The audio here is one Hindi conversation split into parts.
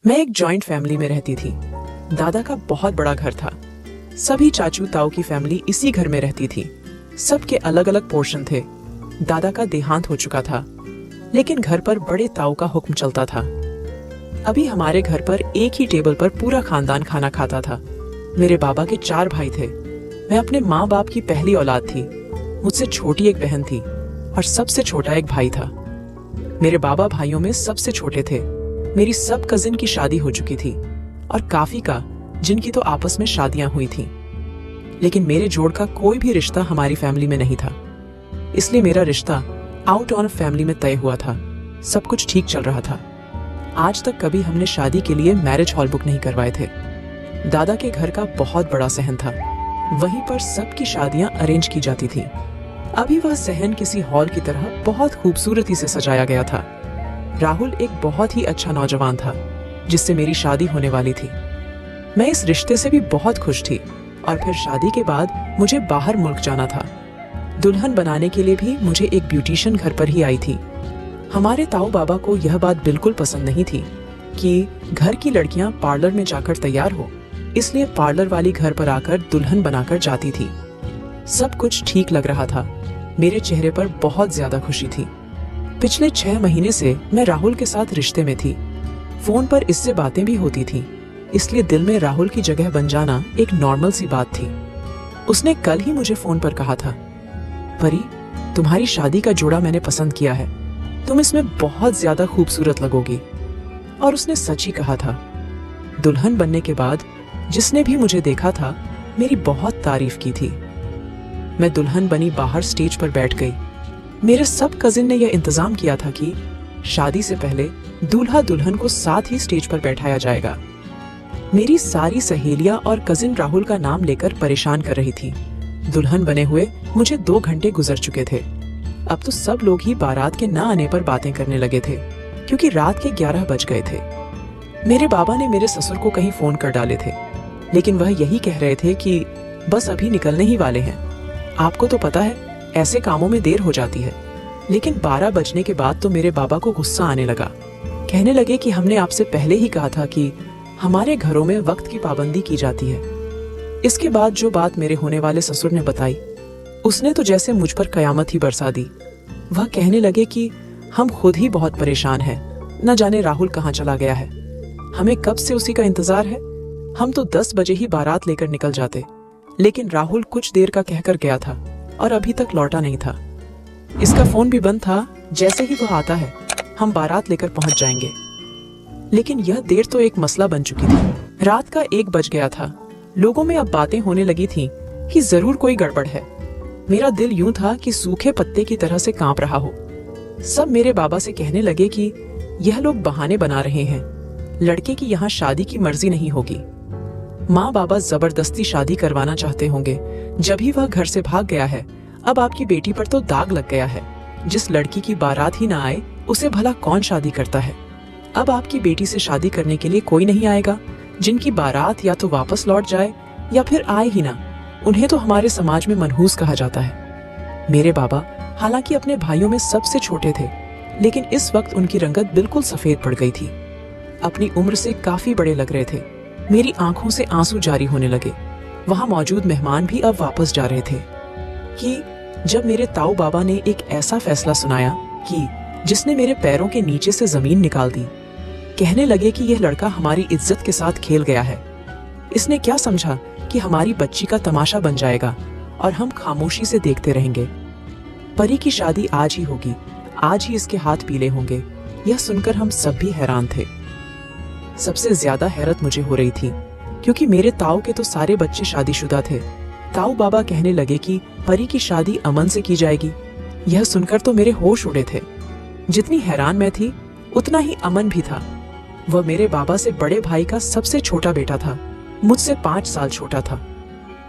मैं एक जॉइंट फैमिली में रहती थी। दादा का बहुत बड़ा घर था। सभी चाचू ताऊ की फैमिली इसी घर में रहती थी। सबके अलग अलग पोर्शन थे। दादा का देहांत हो चुका था, लेकिन घर पर बड़े ताऊ का हुक्म चलता था। अभी हमारे घर पर एक ही टेबल पर पूरा खानदान खाना खाता था। मेरे बाबा के 4 भाई थे। मैं अपने माँ बाप की पहली औलाद थी। मुझसे छोटी एक बहन थी और सबसे छोटा एक भाई था। मेरे बाबा भाइयों में सबसे छोटे थे। मेरी सब कजिन की शादी हो चुकी थी और काफी का जिनकी तो आपस में शादियां हुई थी, लेकिन मेरे जोड़ का कोई भी रिश्ता हमारी फैमिली में नहीं था। इसलिए मेरा रिश्ता आउट ऑफ फैमिली में तय हुआ था। सब कुछ ठीक चल रहा था। आज तक कभी हमने शादी के लिए मैरिज हॉल बुक नहीं करवाए थे। दादा के घर का बहुत बड़ा सहन था, वहीं पर सबकी शादियां अरेंज की जाती थी। अभी वह सहन किसी हॉल की तरह बहुत खूबसूरती से सजाया गया था। राहुल एक बहुत ही अच्छा नौजवान था जिससे मेरी शादी होने वाली थी। मैं इस रिश्ते से भी बहुत खुश थी और फिर शादी के बाद मुझे बाहर मुल्क जाना था। दुल्हन बनाने के लिए भी मुझे एक ब्यूटिशियन घर पर ही आई थी। हमारे ताऊ बाबा को यह बात बिल्कुल पसंद नहीं थी कि घर की लड़कियां पार्लर में जाकर तैयार हो, इसलिए पार्लर वाली घर पर आकर दुल्हन बनाकर जाती थी। सब कुछ ठीक लग रहा था। मेरे चेहरे पर बहुत ज्यादा खुशी थी। पिछले 6 महीने से मैं राहुल के साथ रिश्ते में थी। फोन पर इससे बातें भी होती थी, इसलिए दिल में राहुल की जगह बन जाना एक नॉर्मल सी बात थी। उसने कल ही मुझे फोन पर कहा था, परी, तुम्हारी शादी का जोड़ा मैंने पसंद किया है। तुम इसमें बहुत ज्यादा खूबसूरत लगोगी। और उसने सच ही कहा था। दुल्हन बनने के बाद जिसने भी मुझे देखा था, मेरी बहुत तारीफ की थी। मैं दुल्हन बनी बाहर स्टेज पर बैठ गई। मेरे सब कजिन ने यह इंतजाम किया था कि शादी से पहले दूल्हा दुल्हन को साथ ही स्टेज पर बैठाया जाएगा। मेरी सारी सहेलियां और कजिन राहुल का नाम लेकर परेशान कर रही थी। दुल्हन बने हुए मुझे 2 घंटे गुजर चुके थे। अब तो सब लोग ही बारात के ना आने पर बातें करने लगे थे, क्योंकि रात के 11 बज गए थे। मेरे बाबा ने मेरे ससुर को कहीं फोन कर डाले थे, लेकिन वह यही कह रहे थे कि बस अभी निकलने ही वाले हैं। आपको तो पता है, ऐसे कामों में देर हो जाती है। लेकिन 12 बजने के बाद तो मेरे बाबा को गुस्सा आने लगा। कहने लगे कि हमने आपसे पहले ही कहा था कि हमारे घरों में वक्त की पाबंदी की जाती है। इसके बाद जो बात मेरे होने वाले ससुर ने बताई, उसने तो जैसे मुझ पर कयामत ही बरसा दी। वह कहने लगे कि हम खुद ही बहुत परेशान हैं, न जाने राहुल कहाँ चला गया है। हमें कब से उसी का इंतजार है। हम तो 10 बजे ही बारात लेकर निकल जाते, लेकिन राहुल कुछ देर का कहकर गया था और अभी तक लौटा नहीं था। इसका फोन भी बंद था। जैसे ही वह आता है, हम बारात लेकर पहुंच जाएंगे। लेकिन यह देर तो एक मसला बन चुकी थी। रात का 1 बज गया था। लोगों में अब बातें होने लगी थी कि जरूर कोई गड़बड़ है। मेरा दिल यूं था कि सूखे पत्ते की तरह से कांप रहा हो। सब मेरे बाबा से कहने लगे कि यह लोग बहाने बना रहे हैं, लड़के की यहाँ शादी की मर्जी नहीं होगी। माँ बाबा जबरदस्ती शादी करवाना चाहते होंगे। जब ही वह घर से भाग गया है, अब आपकी बेटी पर तो दाग लग गया है। जिस लड़की की बारात ही ना आए, उसे भला कौन शादी करता है। अब आपकी बेटी से शादी करने के लिए कोई नहीं आएगा। जिनकी बारात या तो वापस लौट जाए या फिर आए ही ना, उन्हें तो हमारे समाज में मनहूस कहा जाता है। मेरे बाबा हालांकि अपने भाइयों में सबसे छोटे थे, लेकिन इस वक्त उनकी रंगत बिल्कुल सफेद पड़ गई थी। अपनी उम्र से काफी बड़े लग रहे थे। मेरी आंखों से आंसू जारी होने लगे। वहां मौजूद मेहमान भी अब वापस जा रहे थे कि जब मेरे ताऊ बाबा ने एक ऐसा फैसला सुनाया कि जिसने मेरे पैरों के नीचे से जमीन निकाल दी। कहने लगे कि यह लड़का हमारी इज्जत के साथ खेल गया है। इसने क्या समझा कि हमारी बच्ची का तमाशा बन जाएगा और हम खामोशी से देखते रहेंगे। परी की शादी आज ही होगी, आज ही इसके हाथ पीले होंगे। यह सुनकर हम सब भी हैरान थे। सबसे ज्यादा हैरत मुझे हो रही थी, क्योंकि मेरे ताऊ के तो सारे बच्चे शादीशुदा थे। ताऊ बाबा कहने लगे कि परी की शादी अमन से की जाएगी। यह सुनकर तो मेरे होश उड़े थे। जितनी हैरान मैं थी, उतना ही अमन भी था। वह मेरे बाबा से बड़े भाई का सबसे छोटा बेटा था। मुझसे 5 साल छोटा था।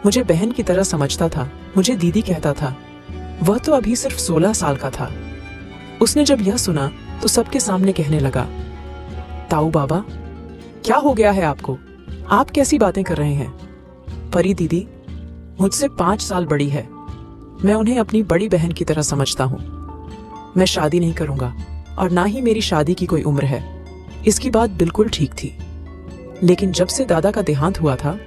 मुझे बहन की तरह समझता था। मुझे दीदी कहता था। वह तो अभी सिर्फ 16 साल का था। उसने जब यह सुना तो सबके सामने कहने लगा, ताऊ बाबा, क्या हो गया है आपको? आप कैसी बातें कर रहे हैं? परी दीदी मुझसे 5 साल बड़ी है। मैं उन्हें अपनी बड़ी बहन की तरह समझता हूँ। मैं शादी नहीं करूंगा और ना ही मेरी शादी की कोई उम्र है। इसकी बात बिल्कुल ठीक थी। लेकिन जब से दादा का देहांत हुआ था,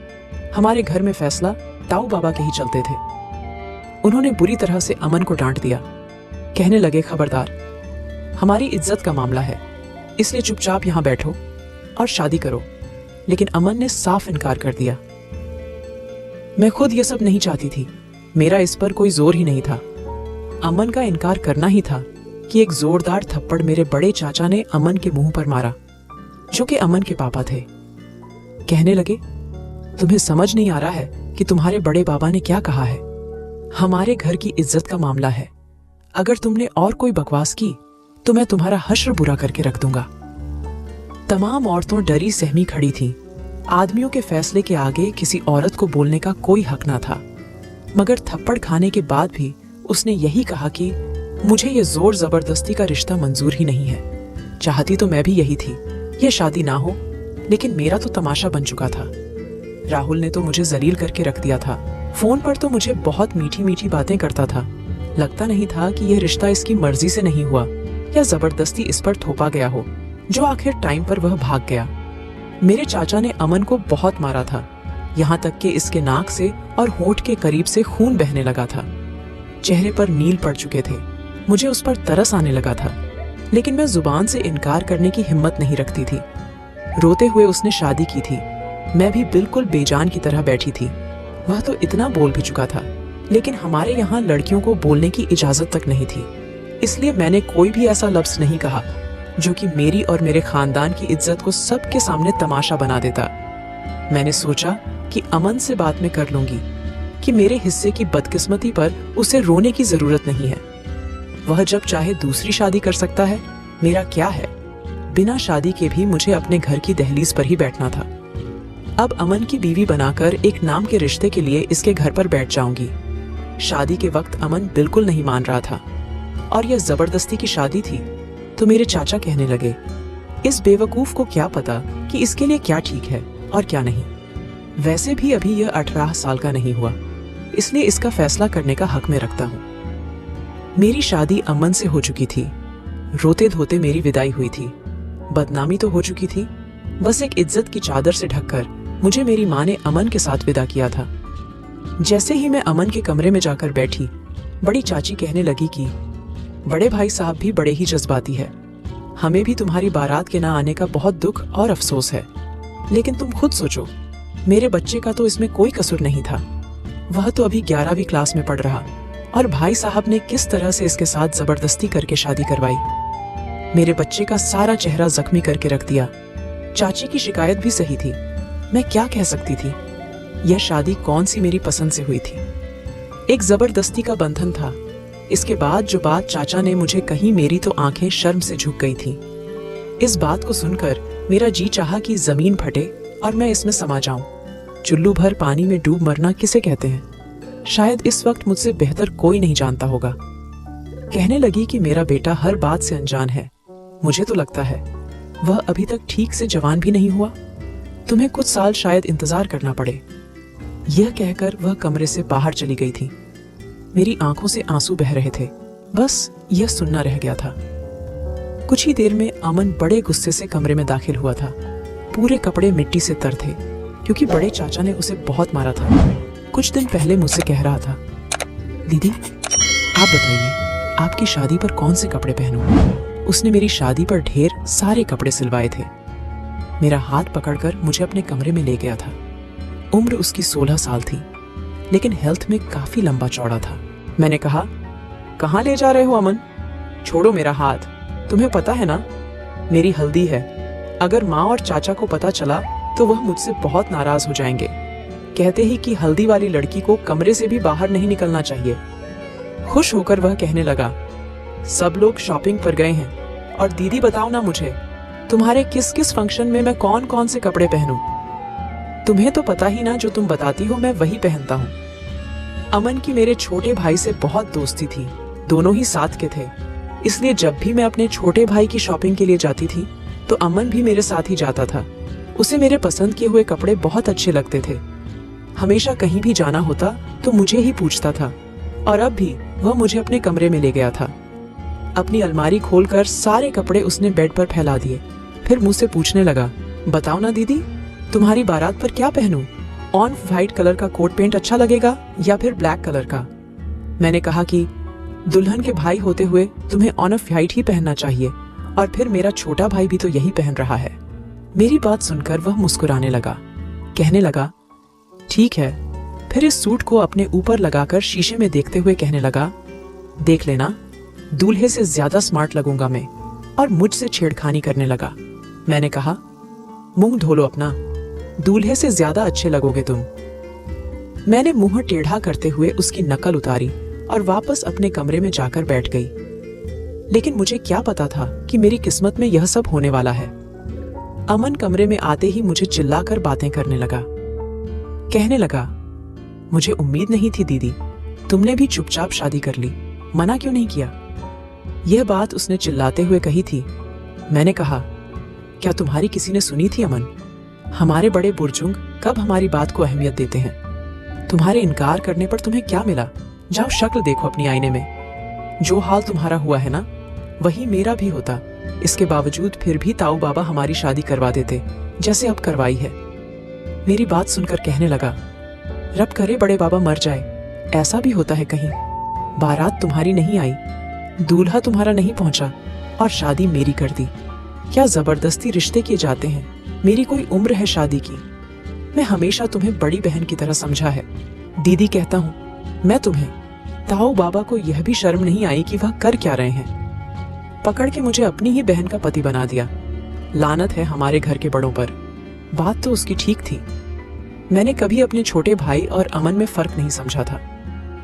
हमारे घर में फैसला ताऊ बाबा के ही चलते थे। उन्होंने बुरी तरह से अमन को डांट दिया। कहने लगे, खबरदार, हमारी इज्जत का मामला है, इसलिए चुपचाप यहां बैठो और शादी करो। लेकिन अमन ने साफ इनकार कर दिया। मैं खुद ये सब नहीं चाहती थी, मेरा इस पर कोई जोर ही नहीं था। अमन का इनकार करना ही था कि एक जोरदार थप्पड़ मेरे बड़े चाचा ने अमन के मुंह पर मारा, जो कि अमन के पापा थे। कहने लगे, तुम्हें समझ नहीं आ रहा है कि तुम्हारे बड़े बाबा ने क्या कहा है? हमारे घर की इज्जत का मामला है, अगर तुमने और कोई बकवास की तो मैं तुम्हारा हश्र बुरा करके रख दूंगा। तमाम औरतों डरी सहमी खड़ी थीं। आदमियों के फैसले के आगे किसी औरत को बोलने का कोई हक ना था। मगर थप्पड़ खाने के बाद भी उसने यही कहा कि मुझे ये जोर जबरदस्ती का रिश्ता मंजूर ही नहीं है। चाहती तो मैं भी यही थी, ये शादी ना हो, लेकिन मेरा तो तमाशा बन चुका था। राहुल ने तो मुझे जलील करके रख दिया था। फोन पर तो मुझे बहुत मीठी मीठी बातें करता था। लगता नहीं था कि यह रिश्ता इसकी मर्जी से नहीं हुआ या जबरदस्ती इस पर थोपा गया हो, जो आखिर टाइम पर वह भाग गया। मेरे चाचा ने अमन को बहुत मारा था, यहाँ तक कि इसके नाक से और होठ के करीब से खून बहने लगा था। चेहरे पर नील पड़ चुके थे। मुझे उस पर तरस आने लगा था, लेकिन मैं जुबान से इनकार करने की हिम्मत नहीं रखती थी। रोते हुए उसने शादी की थी। मैं भी बिल्कुल बेजान की तरह बैठी थी। वह तो इतना बोल भी चुका था, लेकिन हमारे यहाँ लड़कियों को बोलने की इजाजत तक नहीं थी। इसलिए मैंने कोई भी ऐसा लफ्ज नहीं कहा जो कि मेरी और मेरे खानदान की इज्जत को सबके सामने तमाशा बना देता। मैंने सोचा कि अमन से बात मैं कर लूंगी कि मेरे हिस्से की बदकिस्मती पर उसे रोने की जरूरत नहीं है। वह जब चाहे दूसरी शादी कर सकता है, मेरा क्या है? बिना शादी के भी मुझे अपने घर की दहलीज पर ही बैठना था। अब अमन की बीवी बनाकर एक नाम के रिश्ते के लिए इसके घर पर बैठ जाऊंगी। शादी के वक्त अमन बिल्कुल नहीं मान रहा था और यह जबरदस्ती की शादी थी। तो मेरे चाचा कहने लगे, इस बेवकूफ को क्या पता कि इसके लिए क्या ठीक है और क्या नहीं। वैसे भी अभी यह 18 साल का नहीं हुआ, इसलिए इसका फैसला करने का हक मैं रखता हूँ। मेरी शादी अमन से हो चुकी थी। रोते धोते मेरी विदाई हुई थी। बदनामी तो हो चुकी थी, बस एक इज्जत की चादर से ढककर मुझे मेरी माँ ने अमन के साथ विदा किया था। जैसे ही मैं अमन के कमरे में जाकर बैठी, बड़ी चाची कहने लगी कि बड़े भाई साहब भी बड़े ही जज्बाती है। हमें भी तुम्हारी बारात के ना आने का बहुत दुख और अफसोस है, लेकिन तुम खुद सोचो, मेरे बच्चे का तो इसमें कोई कसूर नहीं था। वह तो अभी 11वीं क्लास में पढ़ रहा और भाई साहब ने किस तरह से इसके साथ जबरदस्ती करके शादी करवाई। मेरे बच्चे का सारा चेहरा जख्मी करके रख दिया। चाची की शिकायत भी सही थी। मैं क्या कह सकती थी? यह शादी कौन सी मेरी पसंद से हुई थी? एक जबरदस्ती का बंधन था। इसके बाद जो बात चाचा ने मुझे कही, मेरी तो आंखें शर्म से झुक गई थी। इस बात को सुनकर मेरा जी चाहा कि जमीन फटे और मैं इसमें समा जाऊं। चुल्लू भर पानी में डूब मरना किसे कहते हैं? शायद इस वक्त मुझसे बेहतर कोई नहीं जानता होगा। कहने लगी कि मेरा बेटा हर बात से अनजान है। मुझे तो लगता है वह अभी तक ठीक से जवान भी नहीं हुआ। तुम्हें कुछ साल शायद इंतजार करना पड़े। यह कहकर वह कमरे से बाहर चली गई थी। मेरी आंखों से आंसू बह रहे थे। बस यह सुनना रह गया था। कुछ ही देर में अमन बड़े गुस्से से कमरे में दाखिल हुआ था। पूरे कपड़े मिट्टी से तर थे, क्योंकि बड़े चाचा ने उसे बहुत मारा था। कुछ दिन पहले मुझसे कह रहा था, दीदी आप बताइए आपकी शादी पर कौन से कपड़े पहनूं? उसने मेरी शादी पर ढेर सारे कपड़े सिलवाए थे। मेरा हाथ पकड़कर मुझे अपने कमरे में ले गया था। उम्र उसकी 16 साल थी, लेकिन हेल्थ में काफी लंबा चौड़ा था। मैंने कहा, कहाँ ले जा रहे हो अमन? छोड़ो मेरा हाथ। तुम्हें पता है ना, मेरी हल्दी है। अगर माँ और चाचा को पता चला तो वह मुझसे बहुत नाराज हो जाएंगे। कहते ही कि हल्दी वाली लड़की को कमरे से भी बाहर नहीं निकलना चाहिए। खुश होकर वह कहने लगा, सब लोग शॉपिंग पर गए हैं और दीदी बताओ ना मुझे, तुम्हारे किस किस फंक्शन में मैं कौन कौन से कपड़े पहनूं? तुम्हें तो पता ही ना, जो तुम बताती हो मैं वही पहनता हूँ। अमन की मेरे छोटे भाई से बहुत दोस्ती थी। दोनों ही साथ के थे, इसलिए जब भी मैं अपने छोटे भाई की शॉपिंग के लिए जाती थी तो अमन भी मेरे साथ ही जाता था। उसे मेरे पसंद किए हुए कपड़े बहुत अच्छे लगते थे। हमेशा कहीं भी जाना होता तो मुझे ही पूछता था, और अब भी वह मुझे अपने कमरे में ले गया था। अपनी अलमारी खोलकर सारे कपड़े उसने बेड पर फैला दिए फिर मुझसे पूछने लगा, बताओ ना दीदी, तुम्हारी बारात पर क्या पहनूं? ऑन व्हाइट कलर का कोट पेंट अच्छा लगेगा या फिर ब्लैक कलर का? मैंने कहा कि दुल्हन के भाई होते हुए तुम्हें ऑन ऑफ व्हाइट ही पहनना चाहिए, और फिर मेरा छोटा भाई भी तो यही पहन रहा है। मेरी बात सुनकर वह मुस्कुराने लगा, कहने लगा, ठीक है। फिर इस सूट को अपने ऊपर लगाकर शीशे में देखते हुए कहने लगा, देख लेना, दूल्हे से ज्यादा स्मार्ट लगूंगा मैं। और मुझसे छेड़खानी करने लगा। मैंने कहा, मुंह धो लो अपना, दूल्हे से ज्यादा अच्छे लगोगे तुम। मैंने मुंह टेढ़ा करते हुए उसकी नकल उतारी और वापस अपने कमरे में जाकर बैठ गई। लेकिन मुझे क्या पता था कि मेरी किस्मत में यह सब होने वाला है। अमन कमरे में आते ही मुझे चिल्लाकर बातें करने लगा, कहने लगा, मुझे उम्मीद नहीं थी दीदी, तुमने भी चुपचाप शादी कर ली, मना क्यों नहीं किया? यह बात उसने चिल्लाते हुए कही थी। मैंने कहा, क्या तुम्हारी किसी ने सुनी थी अमन? हमारे बड़े बुजुर्ग कब हमारी बात को अहमियत देते हैं? तुम्हारे इनकार करने पर तुम्हें क्या मिला? जाओ शक्ल देखो अपनी आईने में। जो हाल तुम्हारा हुआ है ना, वही मेरा भी होता। इसके बावजूद फिर भी ताऊ बाबा हमारी शादी करवा देते, जैसे अब करवाई है। मेरी बात सुनकर कहने लगा, रब करे बड़े बाबा मर जाए। ऐसा भी होता है कहीं? बारात तुम्हारी नहीं आई, दूल्हा तुम्हारा नहीं पहुंचा और शादी मेरी कर दी। क्या जबरदस्ती रिश्ते किए जाते हैं? मेरी कोई उम्र है शादी की? मैं हमेशा तुम्हें बड़ी बहन की तरह समझा है। दीदी कहता हूँ मैं तुम्हें। ताऊ बाबा को यह भी शर्म नहीं आई कि वह कर क्या रहे हैं। पकड़ के मुझे अपनी ही बहन का पति बना दिया। लानत है हमारे घर के बड़ों पर। बात तो उसकी ठीक थी। मैंने कभी अपने छोटे भाई और अमन में फर्क नहीं समझा था।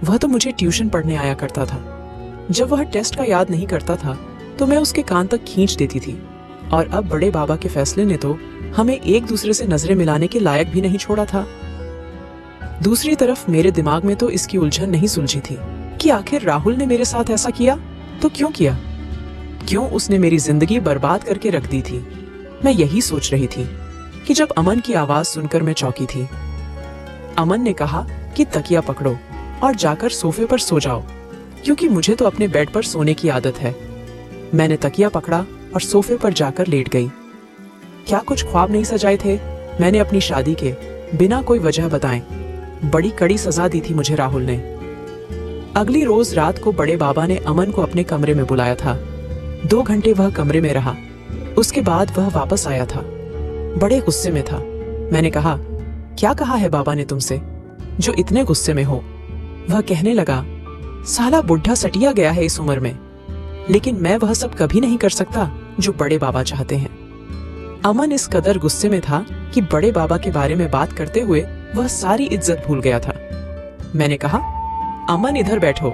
वह तो मुझे ट्यूशन पढ़ने आया करता था। जब वह टेस्ट का याद नहीं करता था तो मैं उसके कान तक खींच देती थी। और अब बड़े बाबा के फैसले ने तो हमें एक दूसरे से नजरें मिलाने के लायक भी नहीं छोड़ा था। दूसरी तरफ मेरे दिमाग में तो इसकी उलझन नहीं सुलझी थी कि आखिर राहुल ने मेरे साथ ऐसा किया तो क्यों किया? क्यों उसने मेरी जिंदगी बर्बाद करके रख दी थी? मैं यही सोच रही थी कि जब अमन की आवाज सुनकर मैं चौंकी थी। अमन ने कहा कि तकिया पकड़ो और जाकर सोफे पर सो जाओ, क्योंकि मुझे तो अपने बेड पर सोने की आदत है। मैंने तकिया पकड़ा और सोफे पर जाकर लेट गई। क्या कुछ ख्वाब नहीं सजाए थे मैंने अपनी शादी के, बिना कोई वजह बताए? बड़ी कड़ी सजा दी थी मुझे राहुल ने। अगली रोज रात को बड़े बाबा ने अमन को अपने कमरे में बुलाया था। 2 घंटे वह कमरे में रहा। उसके बाद वह वापस आया था। बड़े गुस्से में था। मैंने कहा, क्या कहा है बाबा ने तुमसे जो इतने गुस्से में हो? वह कहने लगा, साला बुढ़ा सटिया गया है इस उम्र में, लेकिन मैं वह सब कभी नहीं कर सकता जो बड़े बाबा चाहते हैं। अमन इस कदर गुस्से में था कि बड़े बाबा के बारे में बात करते हुए वह सारी इज्जत भूल गया था। मैंने कहा, अमन इधर बैठो।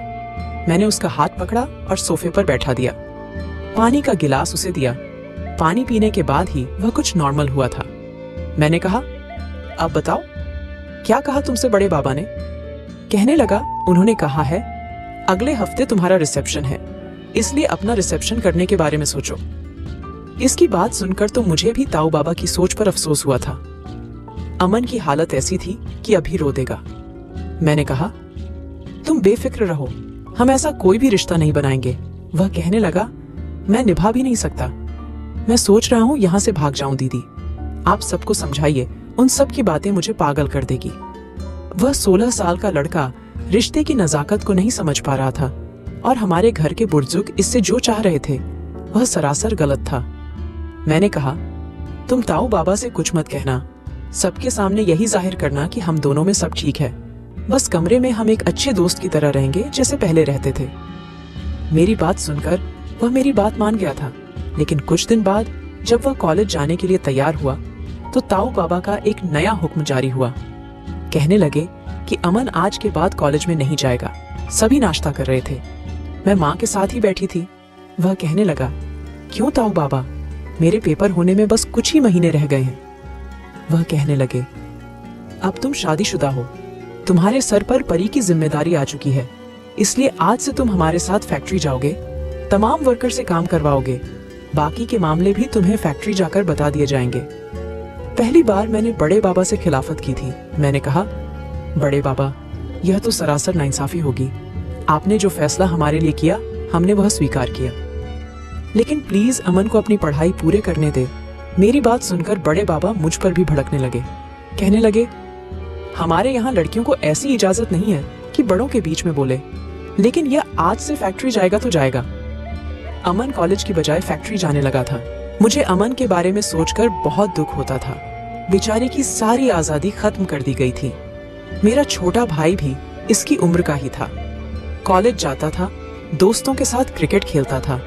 मैंने उसका हाथ पकड़ा और सोफे पर बैठा दिया। पानी का गिलास उसे दिया। पानी पीने के बाद ही वह कुछ नॉर्मल हुआ था। मैंने कहा, अब बताओ, क्या कहा तुमसे बड़े बाबा ने? कहने लगा, उन्होंने कहा है अगले हफ्ते तुम्हारा रिसेप्शन है, इसलिए अपना रिसेप्शन करने के बारे में सोचो। इसकी बात सुनकर तो मुझे भी ताऊ बाबा की सोच पर अफसोस हुआ था। अमन की हालत ऐसी थी कि अभी रो देगा। मैंने कहा, तुम बेफिक्र रहो, हम ऐसा कोई भी रिश्ता नहीं बनाएंगे। वह कहने लगा, मैं निभा भी नहीं सकता। मैं सोच रहा हूं यहां से भाग जाऊं दीदी। आप सबको समझाइए, उन सब की बातें मुझे पागल कर देगी। वह 16 साल का लड़का रिश्ते की नजाकत को नहीं समझ पा रहा था, और हमारे घर के बुजुर्ग इससे जो चाह रहे थे वह सरासर गलत था। मैंने कहा, तुम ताऊ बाबा से कुछ मत कहना, सबके सामने यही जाहिर करना कि हम दोनों में सब ठीक है। बस कमरे में हम एक अच्छे दोस्त की तरह रहेंगे जैसे पहले रहते थे। मेरी बात सुनकर वह मेरी बात मान गया था, लेकिन कुछ दिन बाद जब वह कॉलेज जाने के लिए तैयार हुआ तो ताऊ बाबा का एक नया हुक्म जारी हुआ। कहने लगे कि अमन आज के बाद कॉलेज में नहीं जाएगा। सभी नाश्ता कर रहे थे। मैं माँ के साथ ही बैठी थी। वह कहने लगा, क्यों ताऊ बाबा, मेरे पेपर होने में बस कुछ ही महीने रह गए हैं। वह कहने लगे, अब तुम शादीशुदा हो, तुम्हारे सर पर परी की जिम्मेदारी आ चुकी है, इसलिए आज से तुम हमारे साथ फैक्ट्री जाओगे, तमाम वर्कर से काम करवाओगे, बाकी के मामले भी तुम्हें फैक्ट्री जाकर बता दिए जाएंगे। पहली बार मैंने बड़े बाबा से खिलाफत की थी। मैंने कहा, बड़े बाबा, यह तो सरासर नाइंसाफी होगी। आपने जो फैसला हमारे लिए किया, हमने वह स्वीकार किया, लेकिन प्लीज अमन को अपनी पढ़ाई पूरे करने दे मेरी बात सुनकर बड़े बाबा मुझ पर भी भड़कने लगे। कहने लगे, हमारे यहाँ लड़कियों को ऐसी इजाजत नहीं है कि बड़ों के बीच में बोले, लेकिन यह आज से फैक्ट्री जाएगा तो जाएगा। अमन कॉलेज की बजाय फैक्ट्री जाने लगा था। मुझे अमन के बारे में सोचकर बहुत दुख होता था। बेचारे की सारी आजादी खत्म कर दी गई थी। मेरा छोटा भाई भी इसकी उम्र का ही था। कॉलेज जाता था, दोस्तों के साथ क्रिकेट खेलता था,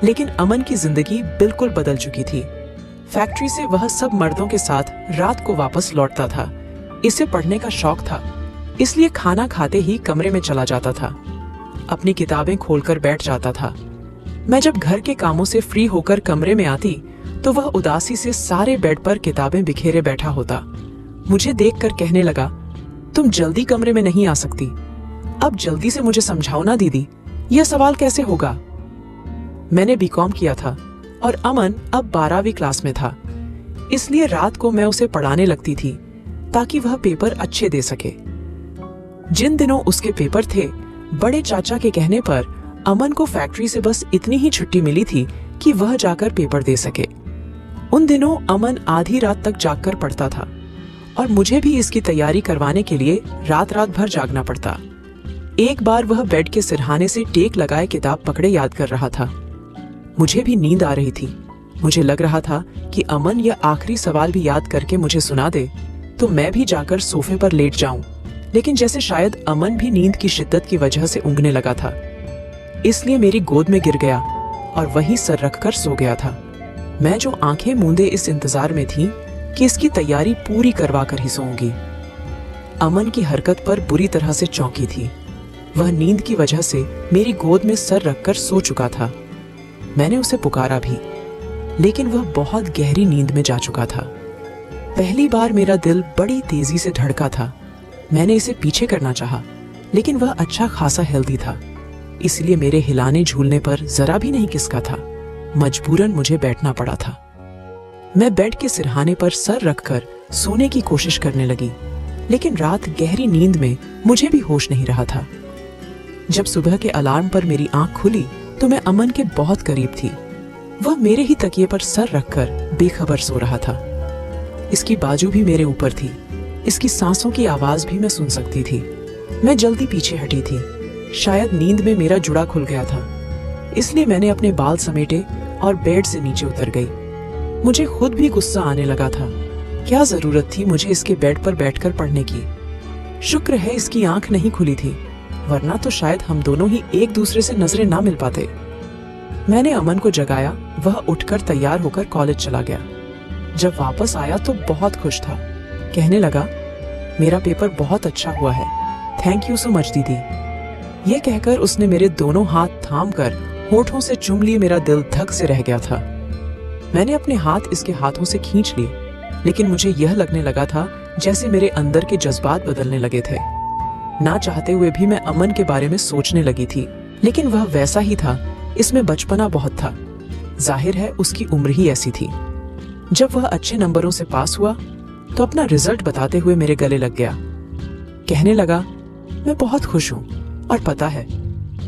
लेकिन अमन की जिंदगी बिल्कुल बदल चुकी थी। फैक्ट्री से वह सब मर्दों के साथ रात को वापस लौटता था। इसे पढ़ने का शौक था, इसलिए खाना खाते ही कमरे में चला जाता था। अपनी किताबें खोलकर बैठ जाता था। मैं जब घर के कामों से फ्री होकर कमरे में आती तो वह उदासी से सारे बेड पर किताबें बिखेरे बैठा होता। मुझे देखकर कहने लगा, तुम जल्दी कमरे में नहीं आ सकती? अब जल्दी से मुझे समझाओ ना दीदी, यह सवाल कैसे होगा? मैंने बीकॉम किया था और अमन अब 12वीं क्लास में था, इसलिए रात को मैं उसे पढ़ाने लगती थी ताकि वह पेपर अच्छे दे सके। जिन दिनों उसके पेपर थे, बड़े चाचा के कहने पर अमन को फैक्ट्री से बस इतनी ही छुट्टी मिली थी कि वह जाकर पेपर दे सके। उन दिनों अमन आधी रात तक जागकर पढ़ता था और मुझे भी इसकी तैयारी करवाने के लिए रात रात भर जागना पड़ता। एक बार वह बेड के सिरहाने से टेक लगाए किताब पकड़े याद कर रहा था। मुझे भी नींद आ रही थी। मुझे लग रहा था कि अमन यह आखिरी सवाल भी याद करके मुझे सुना दे तो मैं भी जाकर सोफे पर लेट जाऊं, लेकिन जैसे शायद अमन भी नींद की शिद्दत की वजह से ऊँघने लगा था, इसलिए मेरी गोद में गिर गया और वहीं सर रखकर सो गया था। मैं जो आंखें मूंदे इस इंतजार में थी कि इसकी तैयारी पूरी करवा कर ही सोऊंगी। अमन की हरकत पर बुरी तरह से चौंकी थी। वह नींद की वजह से मेरी गोद में सर रखकर सो चुका था। मैंने उसे पुकारा भी, लेकिन वह बहुत गहरी नींद में जा चुका था। पहली बार मेरा दिल बड़ी तेजी से धड़का था। मैंने इसे पीछे करना चाहा, लेकिन वह अच्छा खासा हेल्दी था, इसलिए मेरे हिलाने झूलने पर जरा भी नहीं किसका था। मजबूरन मुझे बैठना पड़ा था। मैं बेड के सिरहाने पर सर रखकर सोने की कोशिश करने लगी, लेकिन रात गहरी नींद में मुझे भी होश नहीं रहा था। जब सुबह के अलार्म पर मेरी आंख खुली तो मैं अमन के बहुत करीब थी। वह मेरे ही तकिए पर सर रखकर बेखबर सो रहा था। इसकी बाजू भी मेरे ऊपर थी। इसकी सांसों की आवाज भी मैं सुन सकती थी। मैं जल्दी पीछे हटी थी। शायद नींद में मेरा जुड़ा खुल गया था, इसलिए मैंने अपने बाल समेटे और बेड से नीचे उतर गई। मुझे खुद भी गुस्सा आने लगा था। क्या जरूरत थी मुझे इसके बेड पर बैठकर पढ़ने की? शुक्र है इसकी आंख नहीं खुली थी, वरना तो शायद हम दोनों ही एक दूसरे से नजरें ना मिल पाते। मैंने अमन को जगाया। वह उठकर तैयार होकर कॉलेज चला गया। जब वापस आया तो बहुत खुश था। कहने लगा, मेरा पेपर बहुत अच्छा हुआ है, थैंक यू सो मच दीदी। यह कहकर उसने मेरे दोनों हाथ थामकर होठों से चूम लिए। मेरा दिल धक से रह गया था। मैंने अपने हाथ इसके हाथों से खींच लिए, लेकिन मुझे यह लगने लगा था जैसे मेरे अंदर के जज्बात बदलने लगे थे। ना चाहते हुए भी मैं अमन के बारे में सोचने लगी थी, लेकिन वह वैसा ही था। इसमें बचपना बहुत था। जाहिर है उसकी उम्र ही ऐसी थी। जब वह अच्छे नंबरों से पास हुआ तो अपना रिजल्ट बताते हुए मेरे गले लग गया। कहने लगा, मैं बहुत खुश हूँ और पता है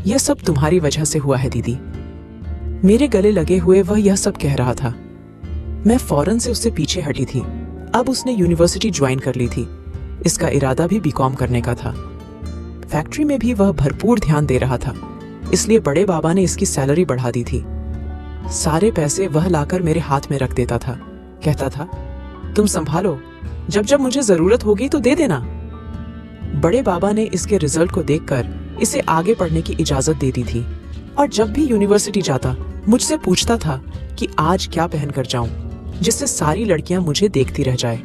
यह सब तुम्हारी वजह से हुआ है दीदी। मेरे गले लगे हुए वह यह सब कह रहा था। मैं फौरन से उससे पीछे हटी थी। अब उसने यूनिवर्सिटी ज्वाइन कर ली थी। इसका इरादा भी बीकॉम करने का था। फैक्ट्री में भी वह भरपूर ध्यान दे रहा था, इसलिए बड़े बाबा ने इसकी सैलरी बढ़ा दी थी। सारे पैसे वह लाकर मेरे हाथ में रख देता था। कहता था, तुम संभालो, जब जब मुझे जरूरत होगी तो दे देना। बड़े बाबा ने इसके रिजल्ट को देखकर इसे आगे पढ़ने की इजाजत दे दी थी और जब भी यूनिवर्सिटी जाता मुझसे पूछता था कि आज क्या पहनकर जाऊं, जिससे सारी लड़कियां मुझे देखती रह जाए।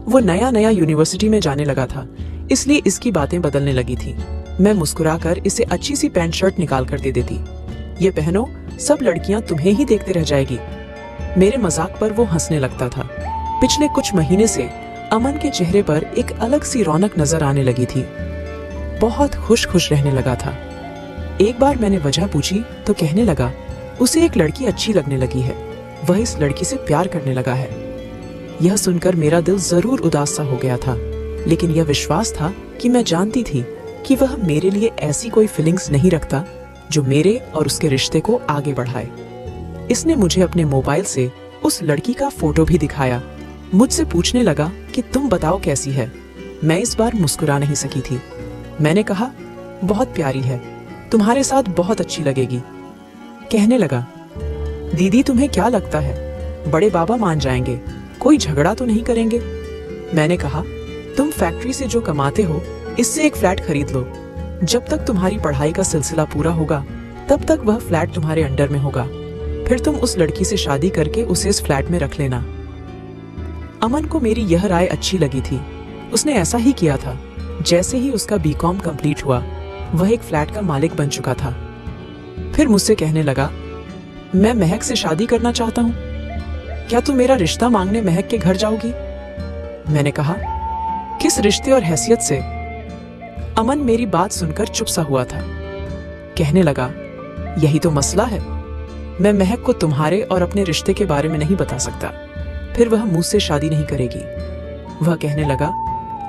वो नया नया यूनिवर्सिटी में जाने लगा था, इसलिए इसकी बातें बदलने लगी थी। मैं मुस्कुराकर इसे अच्छी सी पैंट शर्ट निकाल कर दे देती। ये पहनो, सब लड़कियां तुम्हें ही देखते रह जाएगी। मेरे मजाक पर वो हंसने लगता था। पिछले कुछ महीने से अमन के चेहरे पर एक अलग सी रौनक नजर आने लगी थी। बहुत खुश खुश रहने लगा था। एक बार मैंने वजह पूछी तो कहने लगा, उसे एक लड़की अच्छी लगने लगी है, वह इस लड़की से प्यार करने लगा है। यह सुनकर मेरा दिल जरूर उदास सा हो गया था, लेकिन यह विश्वास था कि मैं जानती थी कि वह मेरे लिए ऐसी कोई फीलिंग्स नहीं रखता,।। जो मेरे और उसके रिश्ते को आगे बढ़ाए। इसने मुझे अपने मोबाइल से 2 फोटोज भेजी। एक फोटो में वह अपने उस लड़की का फोटो भी दिखाया। मुझसे पूछने लगा कि तुम बताओ कैसी है। मैं इस बार मुस्कुरा नहीं सकी थी। मैंने कहा, बहुत प्यारी है, तुम्हारे साथ बहुत अच्छी लगेगी। कहने लगा, दीदी तुम्हें क्या लगता है बड़े बाबा मान जाएंगे, कोई झगड़ा तो नहीं करेंगे? मैंने कहा, तुम फैक्ट्री से जो कमाते हो इससे एक फ्लैट खरीद लो। जब तक तुम्हारी पढ़ाई का सिलसिला पूरा होगा तब तक वह फ्लैट तुम्हारे अंडर में होगा। फिर तुम उस लड़की से शादी करके उसे इस फ्लैट में रख लेना। अमन को मेरी यह राय अच्छी लगी थी। उसने ऐसा ही किया था। जैसे ही उसका बीकॉम कंप्लीट हुआ वह एक फ्लैट का मालिक बन चुका था। फिर मुझसे कहने लगा, मैं महक से शादी करना चाहता हूँ, क्या तुम मेरा रिश्ता मांगने महक के घर जाओगी? मैंने कहा, किस रिश्ते और हैसियत से? अमन मेरी बात सुनकर चुप सा हुआ था। कहने लगा, यही तो मसला है, मैं महक को तुम्हारे और अपने रिश्ते के बारे में नहीं बता सकता, फिर वह मुझसे शादी नहीं करेगी। वह कहने लगा,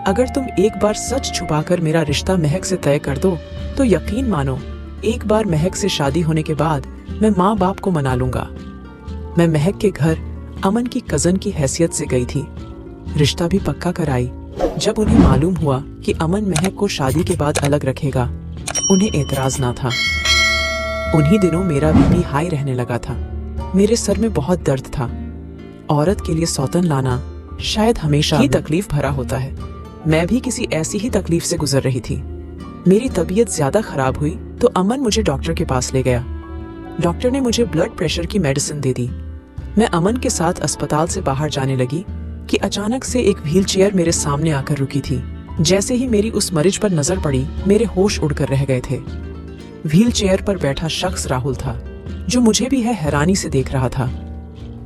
अगर तुम एक बार सच छुपाकर मेरा रिश्ता महक से तय कर दो तो यकीन मानो एक बार महक से शादी होने के बाद मैं माँ बाप को मना लूंगा। मैं महक के घर अमन की कजन की हैसियत से गई थी। रिश्ता भी पक्का कराई। जब उन्हें मालूम हुआ कि अमन महक को शादी के बाद अलग रखेगा, उन्हें एतराज ना था। उन्हीं दिनों मेरा बीपी हाई रहने लगा था। मेरे सर में बहुत दर्द था। औरत के लिए सौतन लाना शायद हमेशा ही तकलीफ भरा होता है। मैं भी किसी ऐसी ही तकलीफ से गुजर रही थी। मेरी तबीयत ज्यादा खराब हुई तो अमन मुझे डॉक्टर के पास ले गया। डॉक्टर ने मुझे ब्लड प्रेशर की मेडिसिन दे दी। मैं अमन के साथ अस्पताल से बाहर जाने लगी कि अचानक से एक व्हीलचेयर मेरे सामने आकर रुकी थी। जैसे ही मेरी उस मरीज पर नजर पड़ी, मेरे होश उड़कर रह गए थे। व्हीलचेयर पर बैठा शख्स राहुल था, जो मुझे भी है हैरानी से देख रहा था।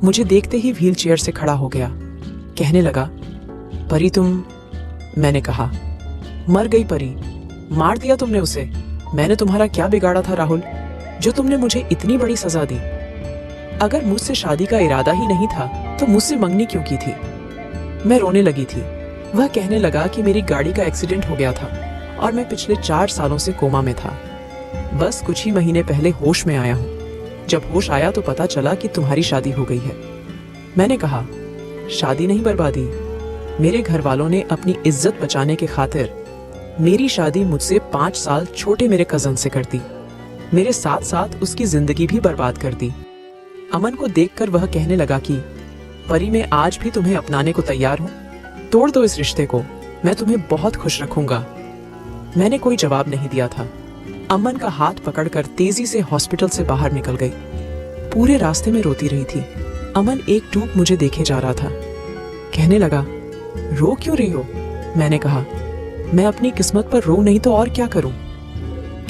मुझे देखते ही व्हीलचेयर से खड़ा हो गया। कहने लगा, परी तुम? मैंने कहा, मर गई परी, मार दिया तुमने उसे। मैंने तुम्हारा क्या बिगाड़ा था राहुल, जो तुमने मुझे इतनी बड़ी सजा दी? अगर मुझसे शादी का इरादा ही नहीं था तो मुझसे मंगनी क्यों की थी? मैं रोने लगी थी। वह कहने लगा कि मेरी गाड़ी का एक्सीडेंट हो गया था और मैं पिछले 4 सालों से कोमा में था। बस कुछ ही महीने पहले होश में आया हूँ। जब होश आया तो पता चला कि तुम्हारी शादी हो गई है। मैंने कहा, शादी नहीं बर्बादी। मेरे घर वालों ने अपनी इज्जत बचाने के खातिर मेरी शादी मुझसे 5 साल छोटे मेरे कजन से कर दी। मेरे साथ साथ उसकी जिंदगी भी बर्बाद कर दी। अमन को देखकर वह कहने लगा कि परी, मैं आज भी तुम्हें अपनाने को तैयार हूँ। तोड़ दो इस रिश्ते को, मैं तुम्हें बहुत खुश रखूंगा। मैंने कोई जवाब नहीं दिया था। अमन का हाथ पकड़कर तेजी से हॉस्पिटल से बाहर निकल गई। पूरे रास्ते में रोती रही थी। अमन एक टूक मुझे देखे जा रहा था। कहने लगा, रो क्यों रही हो? मैंने कहा, मैं अपनी किस्मत पर रो नहीं तो और क्या करूं?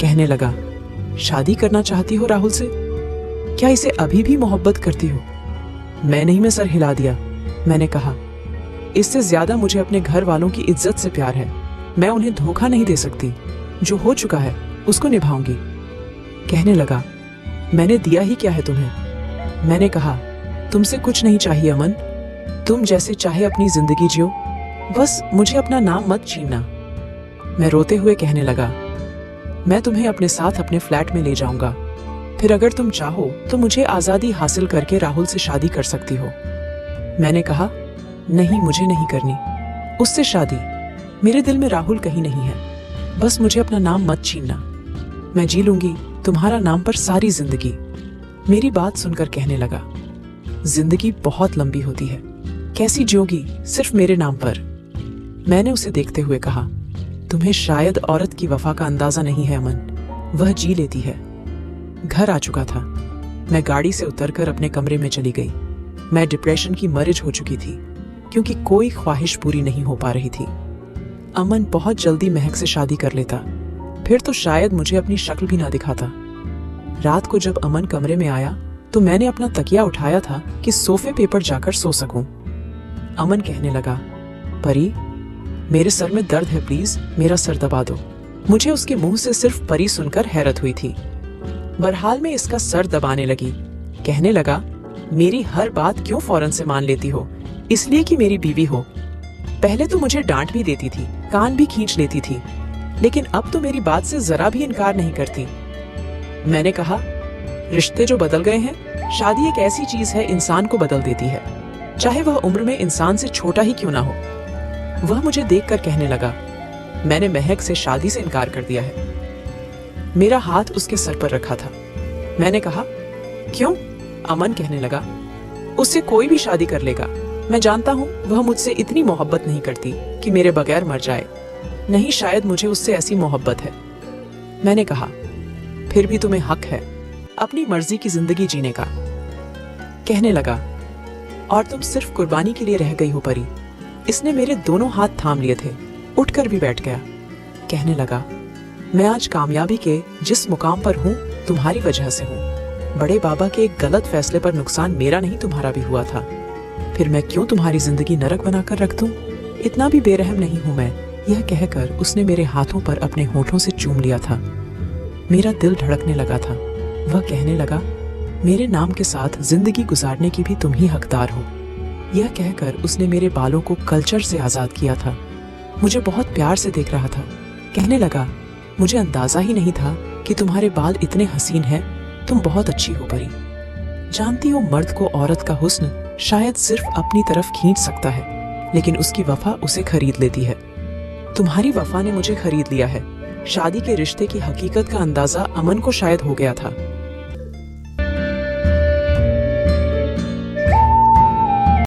कहने लगा, शादी करना चाहती हो राहुल से? क्या इसे अभी भी मोहब्बत करती हो? मैंने ही में सर हिला दिया। मैंने कहा, इससे ज्यादा मुझे अपने घर वालों की इज्जत से प्यार है। मैं उन्हें धोखा नहीं दे सकती। जो हो चुका है उसको निभाऊंगी। कहने लगा, मैंने दिया ही क्या है तुम्हें? मैंने कहा, तुमसे कुछ नहीं चाहिए अमन, तुम जैसे चाहे अपनी जिंदगी जियो, बस मुझे अपना नाम मत छीनना। मैं रोते हुए कहने लगा, मैं तुम्हें अपने साथ अपने फ्लैट में ले जाऊंगा। फिर अगर तुम चाहो तो मुझे आजादी हासिल करके राहुल से शादी कर सकती हो। मैंने कहा, नहीं, मुझे नहीं करनी उससे शादी। मेरे दिल में राहुल कहीं नहीं है। बस मुझे अपना नाम मत छीनना। मैं जी लूंगी तुम्हारा नाम पर सारी जिंदगी। मेरी बात सुनकर कहने लगा, जिंदगी बहुत लंबी होती है, कैसी जियोगी सिर्फ मेरे नाम पर? मैंने उसे देखते हुए कहा, तुम्हें शायद औरत की वफा का अंदाजा नहीं है अमन, वह जी लेती है। घर आ चुका था। मैं गाड़ी से उतरकर अपने कमरे में चली गई। मैं डिप्रेशन की मरीज हो चुकी थी क्योंकि कोई ख्वाहिश पूरी नहीं हो पा रही थी। अमन बहुत जल्दी महक से शादी कर लेता, फिर तो शायद मुझे अपनी शक्ल भी ना दिखाता। रात को जब अमन कमरे में आया तो मैंने अपना तकिया उठाया था कि सोफे पे पर जाकर सो सकूं। अमन कहने लगा, परी, मेरे सर में दर्द है, प्लीज मेरा सर दबा दो। मुझे उसके मुंह से सिर्फ परी सुनकर हैरत हुई थी। बहरहाल में इसका सर दबाने लगी। कहने लगा, मेरी हर बात क्यों फौरन से मान लेती हो? इसलिए कि मेरी बीवी हो। पहले तो मुझे डांट भी देती थी, कान भी खींच लेती थी, लेकिन अब तो मेरी बात से जरा भी इनकार नहीं करती। मैंने कहा, रिश्ते जो बदल गए हैं शादी एक ऐसी चीज है इंसान को बदल देती है, चाहे वह उम्र में इंसान से छोटा ही क्यों ना हो। वह मुझे देखकर कहने लगा, मैंने महक से शादी से इनकार कर दिया है। मेरा हाथ उसके सर पर रखा था। मैंने कहा, क्यों? अमन कहने लगा, उससे कोई भी शादी कर लेगा। मैं जानता हूँ वह मुझसे इतनी मोहब्बत नहीं करती कि मेरे बगैर मर जाए। नहीं, शायद मुझे उससे ऐसी मोहब्बत है। मैंने कहा, फिर भी तुम्हें हक है अपनी मर्जी की जिंदगी जीने का। कहने लगा, और तुम सिर्फ कुर्बानी के लिए रह गई हो परी। इसने मेरे दोनों हाथ थाम लिए थे, उठकर भी बैठ गया। कहने लगा, मैं आज कामयाबी के जिस मुकाम पर हूँ तुम्हारी वजह से हूँ। बड़े बाबा के एक गलत फैसले पर नुकसान मेरा नहीं तुम्हारा भी हुआ था। फिर मैं क्यों तुम्हारी जिंदगी नरक बनाकर रख दूं? इतना भी बेरहम नहीं हूं मैं। यह कहकर उसने मेरे हाथों पर अपने होठों से चूम लिया था। मेरा दिल धड़कने लगा था। वह कहने लगा, मेरे नाम के साथ जिंदगी गुजारने की भी तुम ही हकदार हो। यह कहकर उसने मेरे बालों को कल्चर से आजाद किया था। मुझे बहुत प्यार से देख रहा था। कहने लगा, मुझे अंदाजा ही नहीं था कि तुम्हारे बाल इतने हसीन हैं। तुम बहुत अच्छी हो परी। जानती हो, मर्द को औरत का हुस्न शायद सिर्फ अपनी तरफ खींच सकता है, लेकिन उसकी वफा उसे खरीद लेती है। तुम्हारी वफा ने मुझे खरीद लिया है। शादी के रिश्ते की हकीकत का अंदाजा अमन को शायद हो गया था,